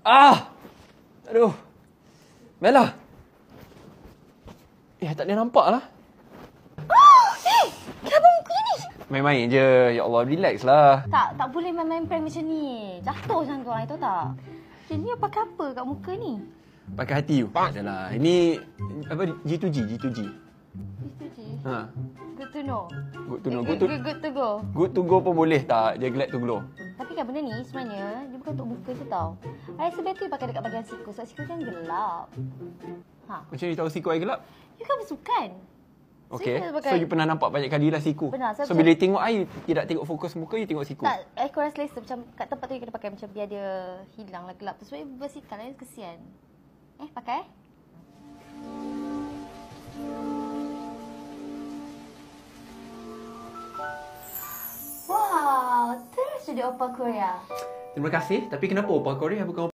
Ah! Aduh. Bella. Tak boleh nampak lah. Kenapa muka ni? Main-main je. Ya Allah, relax lah. Tak boleh main-main prank macam ni. Jatuh macam tu orang, tahu tak? Jadi apa apa kat muka ni? Pakai hati you. Adalah. Ini apa G2G. G2G? Ha. Good to know. Good to know. Good to go. Good to go pun boleh tak? Dia glad to glow. Tapi kan benda ni sebenarnya dia bukan untuk muka je tau. I rasa better pakai dekat bahagian siku. Sebab siku kan gelap. Macam ni tahu siku air gelap? You kan bersukan. Okay. So you pernah nampak banyak kali lah siku. Benar. So bila you tengok air, you tidak tengok fokus muka, you tengok siku. Tak, I kurang selesa. Macam kat tempat tu you kena pakai macam biar dia hilang lah gelap tu. Sebab you bersihkan lah, kesian. Pakai. Wow, terus jadi oppa Korea. Terima kasih. Tapi kenapa oppa Korea bukan